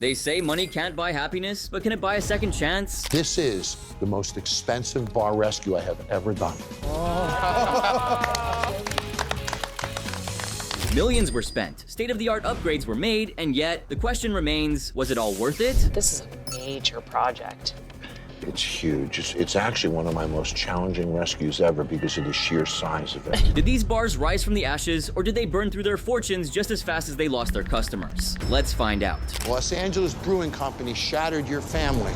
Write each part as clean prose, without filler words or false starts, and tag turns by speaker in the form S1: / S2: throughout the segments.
S1: They say money can't buy happiness, but can it buy a second chance?
S2: This is the most expensive bar rescue I have ever done.
S1: Millions were spent, state-of-the-art upgrades were made, and yet the question remains, was it all worth it?
S3: This is a major project.
S2: It's huge. It's actually one of my most challenging rescues ever because of the sheer size of it.
S1: Did these bars rise from the ashes, or did they burn through their fortunes just as fast as they lost their customers? Let's find out.
S2: Los Angeles Brewing Company shattered your family.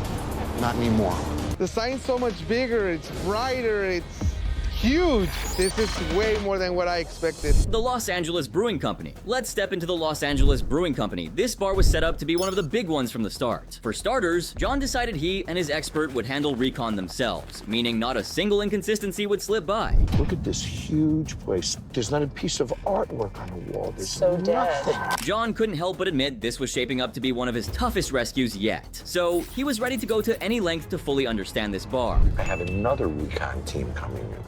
S2: Not anymore.
S4: The sign's so much bigger, it's brighter, it's huge. This is way more than what I expected.
S1: The Los Angeles Brewing Company. Let's step into the Los Angeles Brewing Company. This bar was set up to be one of the big ones from the start. For starters, John decided he and his expert would handle recon themselves, meaning not a single inconsistency would slip by.
S2: Look at this huge place. There's not a piece of artwork on the wall. There's
S3: So dead.
S2: nothing.
S1: John couldn't help but admit this was shaping up to be one of his toughest rescues yet. So he was ready to go to any length to fully understand this bar.
S2: I have another recon team coming in.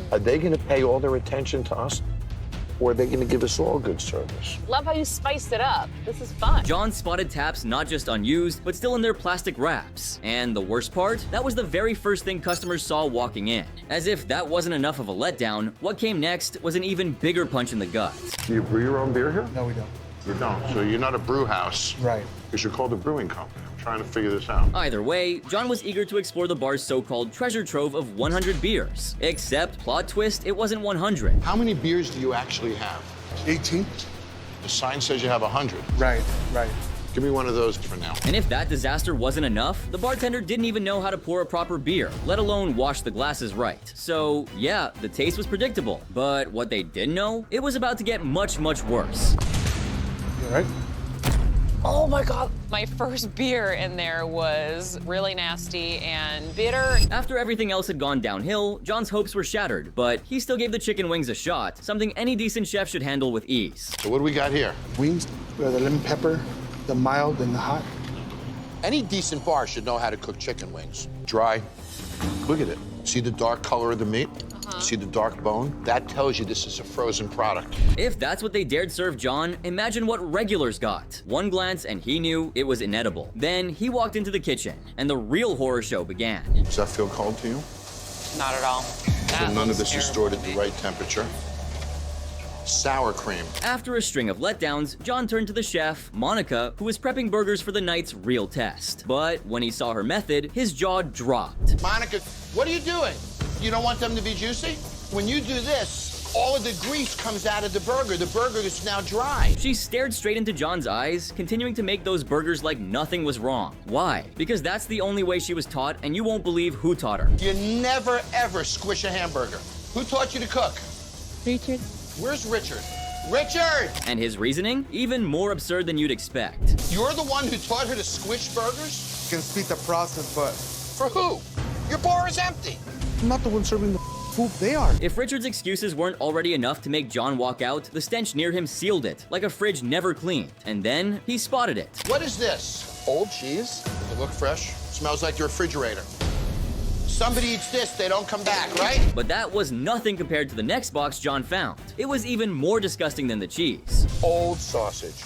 S2: Are they going to pay all their attention to us, or are they going to give us all good service?
S3: Love how you spiced it up. This is fun.
S1: John spotted taps not just unused, but still in their plastic wraps. And the worst part? That was the very first thing customers saw walking in. As if that wasn't enough of a letdown, what came next was an even bigger punch in the gut.
S2: Do you brew your own beer here?
S4: No, we don't.
S2: You don't. So you're not a brew house.
S4: Right.
S2: Because you're called a brewing company. I'm trying to figure this out.
S1: Either way, John was eager to explore the bar's so-called treasure trove of 100 beers. Except, plot twist, it wasn't 100.
S2: How many beers do you actually have?
S4: 18?
S2: The sign says you have 100.
S4: Right, right.
S2: Give me one of those for now.
S1: And if that disaster wasn't enough, the bartender didn't even know how to pour a proper beer, let alone wash the glasses right. So yeah, the taste was predictable, but what they didn't know, it was about to get much, much worse.
S4: You all right?
S3: Oh my God. My first beer in there was really nasty and bitter.
S1: After everything else had gone downhill, John's hopes were shattered, but he still gave the chicken wings a shot, something any decent chef should handle with ease.
S2: So what do we got here?
S4: Wings, we have the lemon pepper, the mild and the hot.
S2: Any decent bar should know how to cook chicken wings. Dry. Look at it. See the dark color of the meat? See the dark bone? That tells you this is a frozen product.
S1: If that's what they dared serve John, imagine what regulars got. One glance and he knew it was inedible. Then he walked into the kitchen, and the real horror show began.
S2: Does that feel cold to you?
S3: Not at all.
S2: So none of this is stored at the right temperature. Sour cream.
S1: After a string of letdowns, John turned to the chef, Monica, who was prepping burgers for the night's real test. But when he saw her method, his jaw dropped.
S2: Monica, what are you doing? You don't want them to be juicy? When you do this, all of the grease comes out of the burger. The burger is now dry.
S1: She stared straight into John's eyes, continuing to make those burgers like nothing was wrong. Why? Because that's the only way she was taught, and you won't believe who taught her.
S2: You never, ever squish a hamburger. Who taught you to cook?
S5: Richard.
S2: Where's Richard? Richard!
S1: And his reasoning? Even more absurd than you'd expect.
S2: You're the one who taught her to squish burgers?
S4: You can speed the process, but
S2: For who? Your bar is empty.
S4: I'm not the one serving the food, they are.
S1: If Richard's excuses weren't already enough to make John walk out, the stench near him sealed it, like a fridge never cleaned. And then he spotted it.
S2: What is this? Old cheese? Does it look fresh? Smells like your refrigerator. Somebody eats this, they don't come back, right?
S1: But that was nothing compared to the next box John found. It was even more disgusting than the cheese.
S2: Old sausage.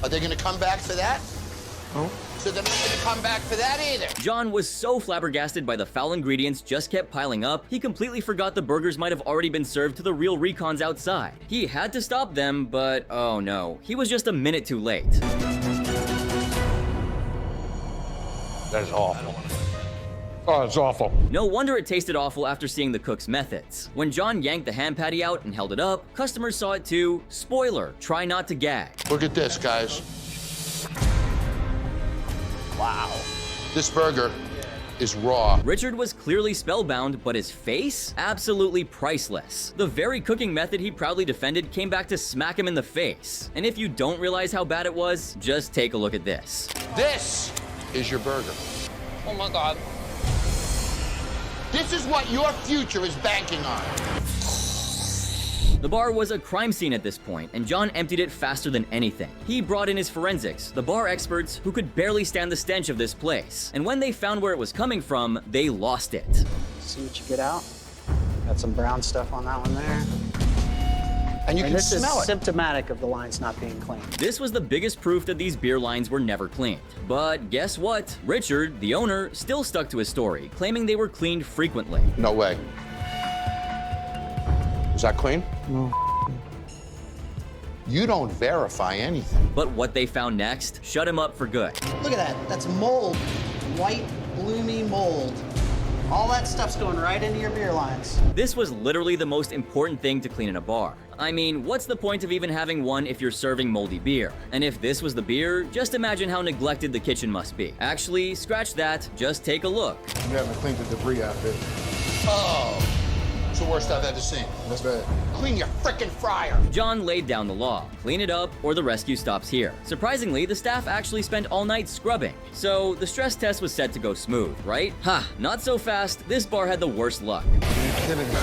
S2: Are they gonna come back for that?
S4: No.
S2: So they're not gonna come back for that either.
S1: John was so flabbergasted by the foul ingredients just kept piling up, he completely forgot the burgers might have already been served to the real recons outside. He had to stop them, but oh no, he was just a minute too late.
S2: That is awful.
S4: Oh, it's awful.
S1: No wonder it tasted awful after seeing the cook's methods. When John yanked the ham patty out and held it up, customers saw it too. Spoiler, try not to gag.
S2: Look at this, guys. Wow. This burger is raw.
S1: Richard was clearly spellbound, but his face? Absolutely priceless. The very cooking method he proudly defended came back to smack him in the face. And if you don't realize how bad it was, just take a look at this.
S2: This is your burger.
S3: Oh my God.
S2: This is what your future is banking on.
S1: The bar was a crime scene at this point, and John emptied it faster than anything. He brought in his forensics, the bar experts who could barely stand the stench of this place. And when they found where it was coming from, they lost it.
S6: See what you get out. Got some brown stuff on that one there.
S2: And you can
S5: this
S2: smell
S5: is
S2: it.
S5: symptomatic of the lines not being cleaned.
S1: This was the biggest proof that these beer lines were never cleaned. But guess what? Richard, the owner, still stuck to his story, claiming they were cleaned frequently.
S2: No way. Is that clean?
S4: No.
S2: You don't verify anything.
S1: But what they found next shut him up for good.
S5: Look at that. That's mold. White, bloomy mold. All that stuff's going right into your beer lines.
S1: This was literally the most important thing to clean in a bar. I mean, what's the point of even having one if you're serving moldy beer? And if this was the beer, just imagine how neglected the kitchen must be. Actually, scratch that, just take a look.
S6: You haven't cleaned the debris out there.
S2: Oh, it's the worst I've ever seen.
S6: That's bad.
S2: Clean your frickin' fryer.
S1: John laid down the law. Clean it up or the rescue stops here. Surprisingly, the staff actually spent all night scrubbing. So the stress test was set to go smooth, right? Ha, not so fast. This bar had the worst luck.
S6: You're kidding me.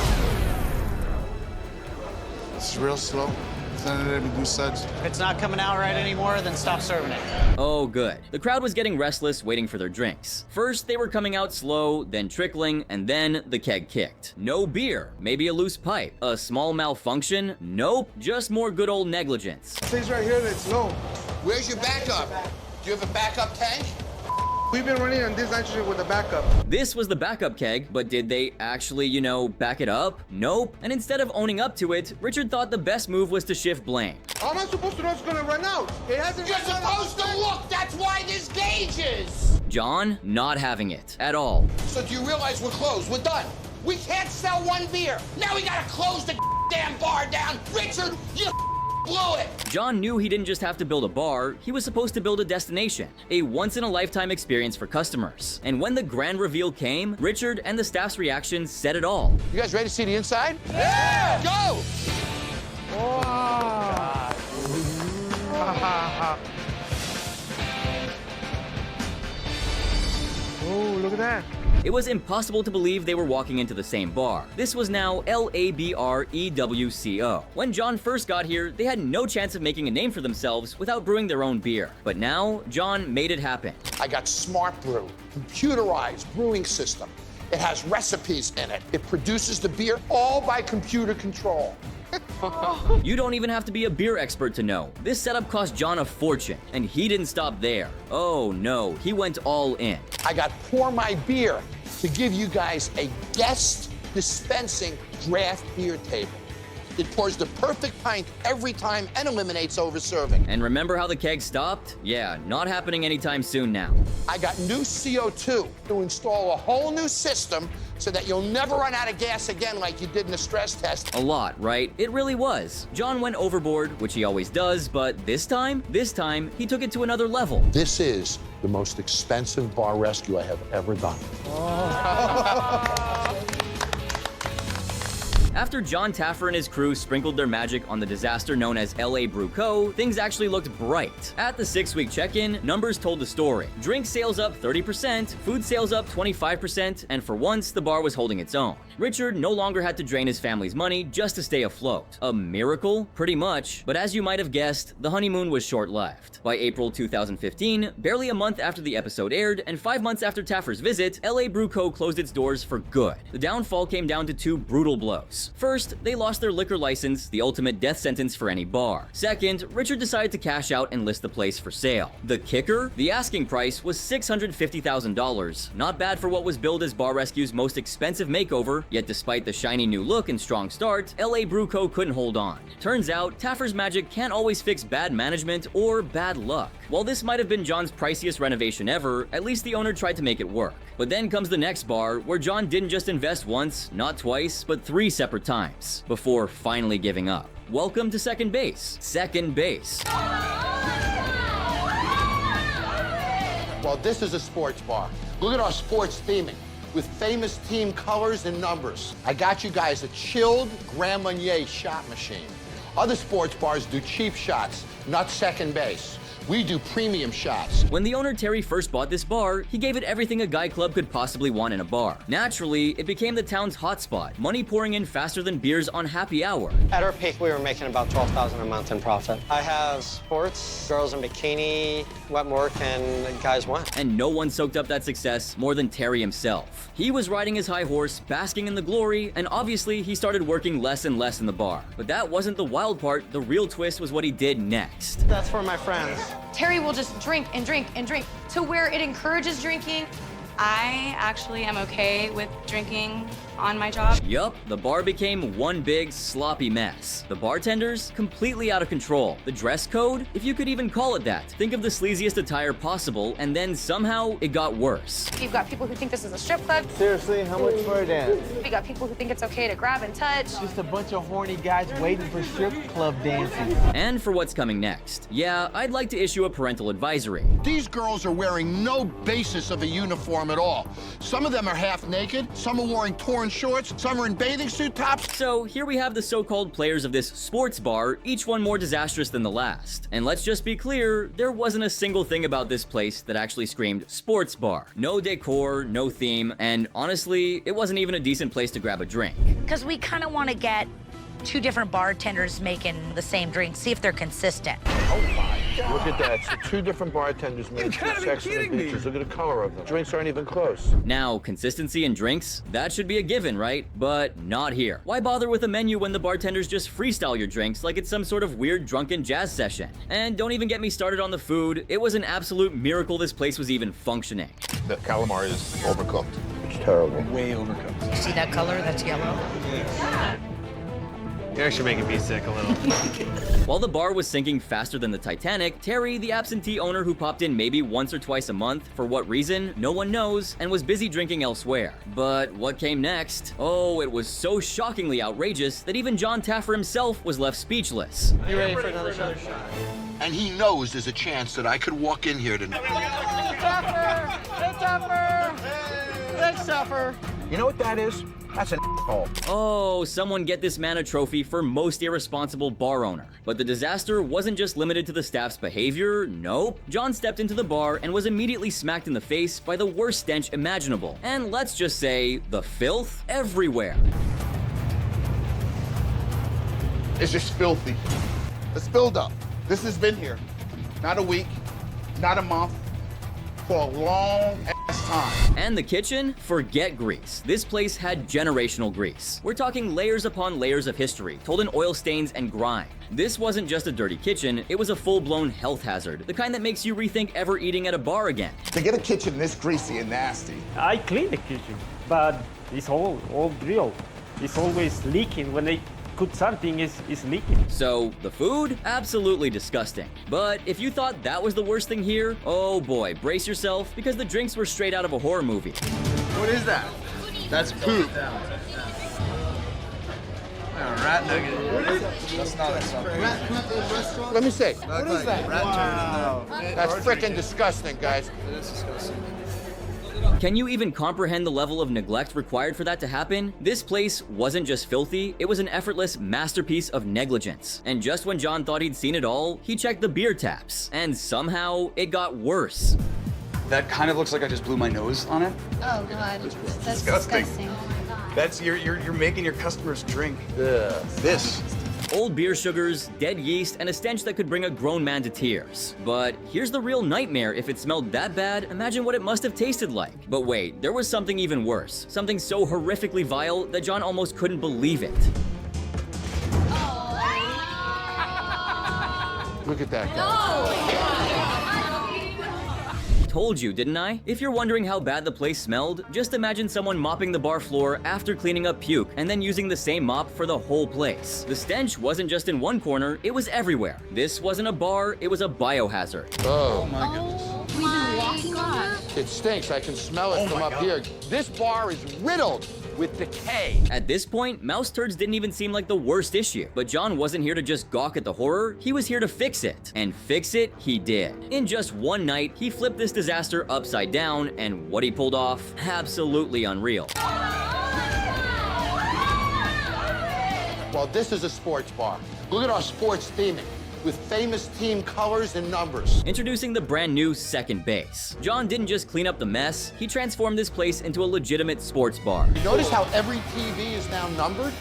S6: It's real slow. It's not letting me do suds.
S5: If it's not coming out right anymore, then stop serving it.
S1: Oh, good. The crowd was getting restless, waiting for their drinks. First, they were coming out slow, then trickling, and then the keg kicked. No beer, maybe a loose pipe, a small malfunction? Nope, just more good old negligence.
S4: Things right here that's low.
S2: Where's your backup? Do you have a backup tank?
S4: We've been running on this nitrogen with a backup.
S1: This was the backup keg, but did they actually, back it up? Nope. And instead of owning up to it, Richard thought the best move was to shift blame.
S4: How am I supposed to know it's gonna run out? It hasn't
S2: You're
S4: run out.
S2: supposed to look. That's why there's gauges.
S1: John, not having it at all.
S2: So do you realize we're closed? We're done. We can't sell one beer. Now we gotta close the damn bar down. Richard, you blew it.
S1: John knew he didn't just have to build a bar, he was supposed to build a destination, a once-in-a-lifetime experience for customers. And when the grand reveal came, Richard and the staff's reaction said it all.
S2: You guys ready to see the inside? Yeah! Go!
S4: Oh, look at that.
S1: It was impossible to believe they were walking into the same bar. This was now LABREWCO. When John first got here, they had no chance of making a name for themselves without brewing their own beer. But now, John made it happen.
S2: I got Smart Brew, computerized brewing system. It has recipes in it. It produces the beer all by computer control.
S1: You don't even have to be a beer expert to know. This setup cost John a fortune, and he didn't stop there. Oh no, he went all in.
S2: I got Pour My Beer to give you guys a guest dispensing draft beer table. It pours the perfect pint every time and eliminates overserving.
S1: And remember how the keg stopped? Yeah, not happening anytime soon now.
S2: I got new CO2 to install a whole new system so that you'll never run out of gas again like you did in the stress test.
S1: A lot, right? It really was. John went overboard, which he always does, but this time, he took it to another level.
S2: This is the most expensive bar rescue I have ever done.
S1: After John Taffer and his crew sprinkled their magic on the disaster known as LA Brew Co., things actually looked bright. At the 6-week check-in, numbers told the story. Drink sales up 30%, food sales up 25%, and for once, the bar was holding its own. Richard no longer had to drain his family's money just to stay afloat. A miracle? Pretty much. But as you might have guessed, the honeymoon was short-lived. By April 2015, barely a month after the episode aired, and 5 months after Taffer's visit, LA Brew Co. closed its doors for good. The downfall came down to 2 brutal blows. First, they lost their liquor license, the ultimate death sentence for any bar. Second, Richard decided to cash out and list the place for sale. The kicker? The asking price was $650,000. Not bad for what was billed as Bar Rescue's most expensive makeover, yet despite the shiny new look and strong start, LA Brew Co. couldn't hold on. Turns out, Taffer's magic can't always fix bad management or bad luck. While this might have been John's priciest renovation ever, at least the owner tried to make it work. But then comes the next bar, where John didn't just invest once, not twice, but 3 separate times, before finally giving up. Welcome to second base. Second base.
S2: Well, this is a sports bar. Look at our sports theming with famous team colors and numbers. I got you guys a chilled Grand Marnier shot machine. Other sports bars do cheap shots, not second base. We do premium shots.
S1: When the owner Terry first bought this bar, he gave it everything a guy club could possibly want in a bar. Naturally, it became the town's hotspot, money pouring in faster than beers on happy hour.
S7: At our peak, we were making about $12,000 a month in profit. I have sports, girls in bikini, what more can guys want?
S1: And no one soaked up that success more than Terry himself. He was riding his high horse, basking in the glory, and obviously he started working less and less in the bar. But that wasn't the wild part. The real twist was what he did next.
S7: That's for my friends.
S8: Terry will just drink and drink and drink to where it encourages drinking. I actually am okay with drinking on my job.
S1: Yup, the bar became one big sloppy mess. The bartenders, completely out of control. The dress code, if you could even call it that. Think of the sleaziest attire possible, and then somehow it got worse.
S8: You've got people who think this is a strip club.
S4: Seriously, how much for a dance?
S8: We got people who think it's okay to grab and touch.
S4: Just a bunch of horny guys waiting for strip club dances.
S1: And for what's coming next. Yeah, I'd like to issue a parental advisory.
S2: These girls are wearing no basis of a uniform at all. Some of them are half naked, some are wearing torn shorts, some are in bathing suit tops.
S1: So here we have the so-called players of this sports bar, each one more disastrous than the last. And let's just be clear, there wasn't a single thing about this place that actually screamed sports bar. No decor, no theme, and honestly, it wasn't even a decent place to grab a drink.
S9: Because we kind of want to get two different bartenders making the same drink, see if they're consistent.
S10: Look at that. So two different bartenders made two excellent pictures. Look at the color of them. Drinks aren't even close.
S1: Now, consistency in drinks, that should be a given, right? But not here. Why bother with a menu when the bartenders just freestyle your drinks like it's some sort of weird drunken jazz session? And don't even get me started on the food. It was an absolute miracle this place was even functioning.
S6: The calamari is overcooked.
S10: It's terrible.
S11: Way overcooked.
S9: You see that color? That's yellow.
S11: You're actually making me sick a little.
S1: While the bar was sinking faster than the Titanic, Terry, the absentee owner who popped in maybe once or twice a month, for what reason, no one knows, and was busy drinking elsewhere. But what came next? Oh, it was so shockingly outrageous that even John Taffer himself was left speechless.
S7: You ready for another shot?
S2: And he knows there's a chance that I could walk in here tonight.
S7: Hey, Tupper! Thanks, Tupper.
S10: You know what that is? That's an hole.
S1: Oh, someone get this man a trophy for most irresponsible bar owner. But the disaster wasn't just limited to the staff's behavior, nope. John stepped into the bar and was immediately smacked in the face by the worst stench imaginable. And let's just say, the filth everywhere.
S6: It's just filthy. It's build up. This has been here. Not a week, not a month, for a long ass time.
S1: And the kitchen? Forget grease. This place had generational grease. We're talking layers upon layers of history, told in oil stains and grime. This wasn't just a dirty kitchen, it was a full-blown health hazard, the kind that makes you rethink ever eating at a bar again.
S6: To get a kitchen this greasy and nasty.
S12: I clean the kitchen, but it's all drill. It's always leaking. When they cook something, is leaking.
S1: So, the food? Absolutely disgusting. But if you thought that was the worst thing here, oh boy, brace yourself, because the drinks were straight out of a horror movie.
S6: What is that? That's poop.
S11: Rat nugget. That's not something.
S2: Let me see.
S6: What is that?
S11: Wow.
S2: That's freaking disgusting, guys.
S11: It is disgusting.
S1: Can you even comprehend the level of neglect required for that to happen? This place wasn't just filthy, it was an effortless masterpiece of negligence. And just when John thought he'd seen it all, he checked the beer taps. And somehow, it got worse.
S11: That kind of looks like I just blew my nose on it.
S8: Oh God, that's disgusting.
S11: That's you're making your customers drink this.
S1: Old beer sugars, dead yeast, and a stench that could bring a grown man to tears. But here's the real nightmare. If it smelled that bad, imagine what it must have tasted like. But wait, there was something even worse. Something so horrifically vile that John almost couldn't believe it.
S2: Look at that guy.
S1: Told you, didn't I? If you're wondering how bad the place smelled, just imagine someone mopping the bar floor after cleaning up puke and then using the same mop for the whole place. The stench wasn't just in one corner, it was everywhere. This wasn't a bar, it was a biohazard.
S2: Oh,
S11: my goodness.
S8: We've been walking on.
S2: it stinks. I can smell it from up here. This bar is riddled with decay.
S1: At this point, mouse turds didn't even seem like the worst issue. But John wasn't here to just gawk at the horror, he was here to fix it. And fix it, he did. In just one night, he flipped this disaster upside down, and what he pulled off, absolutely unreal.
S2: Well, this is a sports bar. Look at our sports theming. with famous team colors and numbers.
S1: Introducing the brand new Second Base. John didn't just clean up the mess, he transformed this place into a legitimate sports bar.
S2: You notice how every TV is now numbered?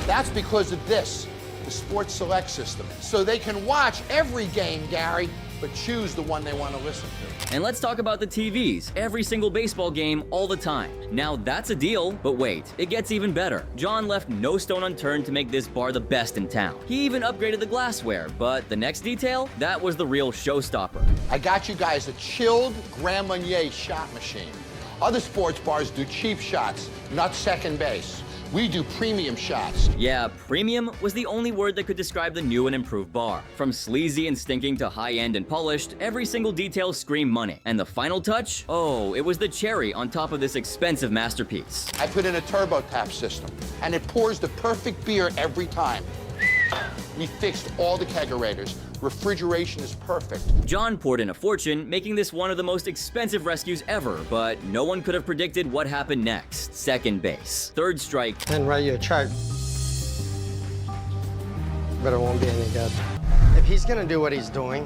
S2: That's because of this, the Sports Select system. So they can watch every game, Gary, but choose the one they want to listen to.
S1: And let's talk about the TVs, every single baseball game, all the time. Now that's a deal, but wait, it gets even better. John left no stone unturned to make this bar the best in town. He even upgraded the glassware, but the next detail, that was the real showstopper.
S2: I got you guys a chilled Grand Marnier shot machine. Other sports bars do cheap shots, not second base. We do premium shots.
S1: Yeah, premium was the only word that could describe the new and improved bar. From sleazy and stinking to high-end and polished, every single detail screamed money. And the final touch? Oh, it was the cherry on top of this expensive masterpiece.
S2: I put in a turbo tap system, and it pours the perfect beer every time. We fixed all the kegerators. Refrigeration is perfect.
S1: John poured in a fortune, making this one of the most expensive rescues ever, but no one could have predicted what happened next. Second base. Third strike.
S7: And write you a check. But it won't be any good. If he's gonna do what he's doing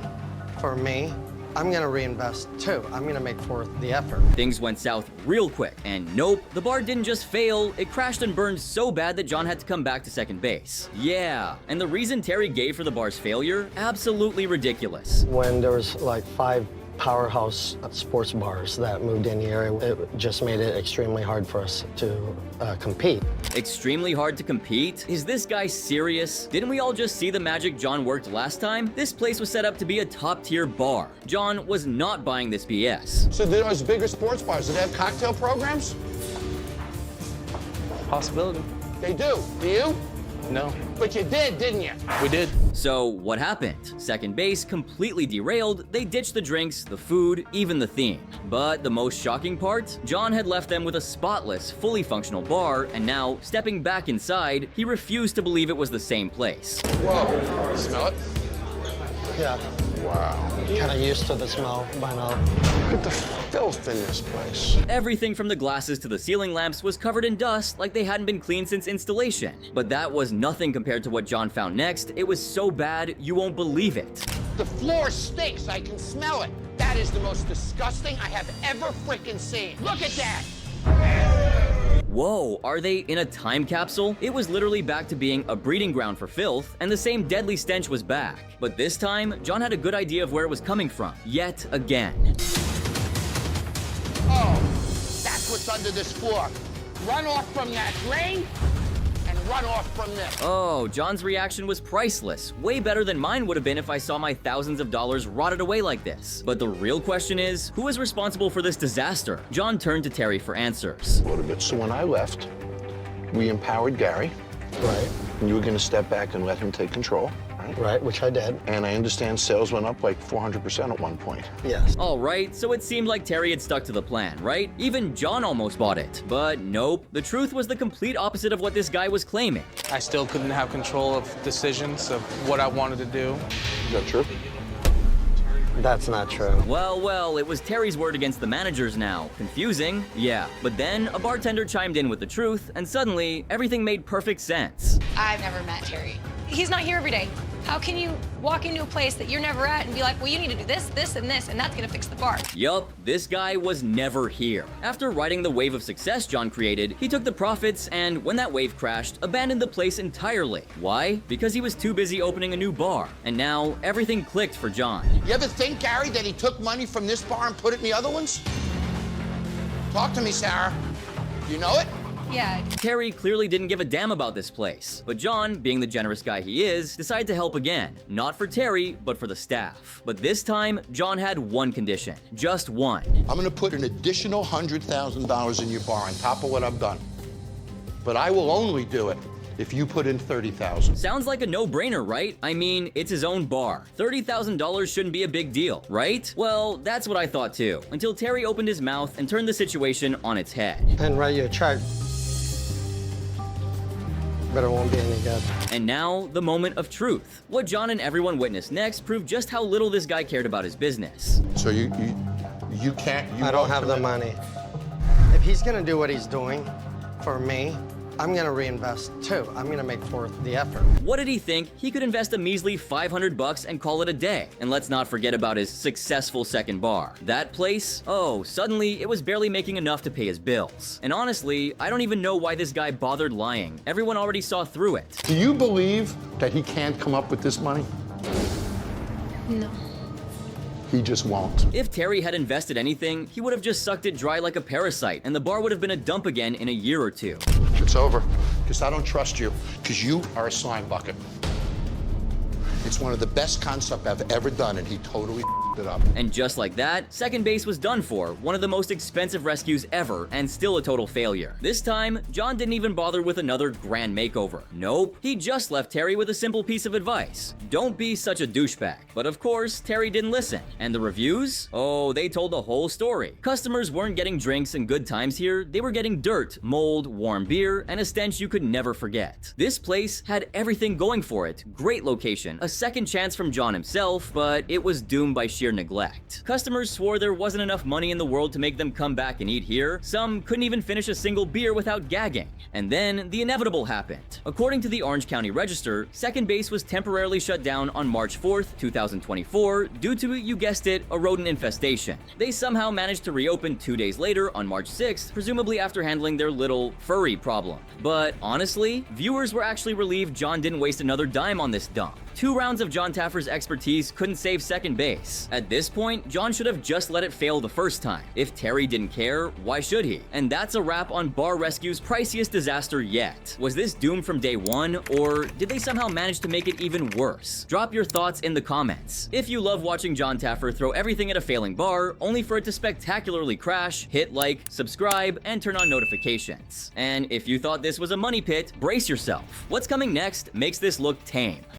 S7: for me, I'm gonna reinvest too. I'm gonna make forth the effort.
S1: Things went south real quick, and nope, the bar didn't just fail, it crashed and burned so bad that John had to come back to second base. Yeah, and the reason Terry gave for the bar's failure? Absolutely ridiculous.
S7: When there was like 5 powerhouse sports bars that moved in the area, it just made it extremely hard for us to compete.
S1: Extremely hard to compete? Is this guy serious? Didn't we all just see the magic John worked last time? This place was set up to be a top-tier bar. John was not buying this BS.
S2: So those bigger sports bars, do they have cocktail programs?
S11: Possibility.
S2: They do. Do you?
S11: No.
S2: But you did, didn't you?
S11: We did.
S1: So what happened? Second base completely derailed, they ditched the drinks, the food, even the theme. But the most shocking part? John had left them with a spotless, fully functional bar, and now, stepping back inside, he refused to believe it was the same place.
S2: Whoa. Smell it?
S7: Yeah.
S2: Wow.
S7: Kind of used to the smell by now.
S2: Look at the filth in this place.
S1: Everything from the glasses to the ceiling lamps was covered in dust like they hadn't been cleaned since installation. But that was nothing compared to what John found next. It was so bad, you won't believe it.
S2: The floor stinks. I can smell it. That is the most disgusting I have ever frickin' seen. Look at that.
S1: Whoa, are they in a time capsule? It was literally back to being a breeding ground for filth, and the same deadly stench was back. But this time, John had a good idea of where it was coming from, yet again.
S2: Oh, that's what's under this floor. Run off from that drain and run off from this.
S1: Oh, John's reaction was priceless. Way better than mine would have been if I saw my thousands of dollars rotted away like this. But the real question is, who is responsible for this disaster? John turned to Terry for answers.
S10: A little bit. So when I left, we empowered Gary.
S7: Right.
S10: And you were going to step back and let him take control.
S7: Right, which I did.
S10: And I understand sales went up like 400% at one point.
S7: Yes.
S1: All right, so it seemed like Terry had stuck to the plan, right? Even John almost bought it. But nope, the truth was the complete opposite of what this guy was claiming.
S11: I still couldn't have control of decisions of what I wanted to do.
S10: Is that true?
S7: That's not true.
S1: Well, it was Terry's word against the manager's now. Confusing, yeah. But then a bartender chimed in with the truth, and suddenly everything made perfect sense.
S8: I've never met Terry. He's not here every day. How can you walk into a place that you're never at and be like, well, you need to do this, this, and this, and that's gonna fix the bar?
S1: Yup, this guy was never here. After riding the wave of success John created, he took the profits and, when that wave crashed, abandoned the place entirely. Why? Because he was too busy opening a new bar. And now, everything clicked for John.
S2: You ever think, Gary, that he took money from this bar and put it in the other ones? Talk to me, Sarah. You know it?
S8: Yeah.
S1: Terry clearly didn't give a damn about this place, but John, being the generous guy he is, decided to help again. Not for Terry, but for the staff. But this time, John had one condition. Just one.
S2: I'm gonna put an additional $100,000 in your bar on top of what I've done. But I will only do it if you put in $30,000.
S1: Sounds like a no-brainer, right? I mean, it's his own bar. $30,000 shouldn't be a big deal, right? Well, that's what I thought too, until Terry opened his mouth and turned the situation on its head.
S7: And write you a check. But it won't be any good.
S1: And now, the moment of truth. What John and everyone witnessed next proved just how little this guy cared about his business.
S2: So you can't.
S7: I don't have the money. If he's gonna do what he's doing for me, I'm gonna reinvest too. I'm gonna make forth the effort.
S1: What did he think? He could invest a measly $500 and call it a day. And let's not forget about his successful second bar. That place? Oh, suddenly it was barely making enough to pay his bills. And honestly, I don't even know why this guy bothered lying. Everyone already saw through it.
S13: Do you believe that he can't come up with this money?
S8: No.
S13: He just won't.
S1: If Terry had invested anything, he would have just sucked it dry like a parasite, and the bar would have been a dump again in a year or two.
S2: It's over. Because I don't trust you. Because you are a slime bucket. It's one of the best concepts I've ever done, and he totally f***ed it up.
S1: And just like that, second base was done for, one of the most expensive rescues ever, and still a total failure. This time, John didn't even bother with another grand makeover. Nope, he just left Terry with a simple piece of advice. Don't be such a douchebag. But of course, Terry didn't listen. And the reviews? Oh, they told the whole story. Customers weren't getting drinks and good times here, they were getting dirt, mold, warm beer, and a stench you could never forget. This place had everything going for it. Great location, a second chance from John himself, but it was doomed by sheer neglect. Customers swore there wasn't enough money in the world to make them come back and eat here. Some couldn't even finish a single beer without gagging. And then the inevitable happened. According to the Orange County Register, second base was temporarily shut down on March 4th, 2024 due to, you guessed it, a rodent infestation. They somehow managed to reopen 2 days later on March 6th, presumably after handling their little furry problem. But honestly, viewers were actually relieved John didn't waste another dime on this dump. 2 rounds of John Taffer's expertise couldn't save second base. At this point, John should have just let it fail the first time. If Terry didn't care, why should he? And that's a wrap on Bar Rescue's priciest disaster yet. Was this doomed from day one, or did they somehow manage to make it even worse? Drop your thoughts in the comments. If you love watching John Taffer throw everything at a failing bar, only for it to spectacularly crash, hit like, subscribe, and turn on notifications. And if you thought this was a money pit, brace yourself. What's coming next makes this look tame.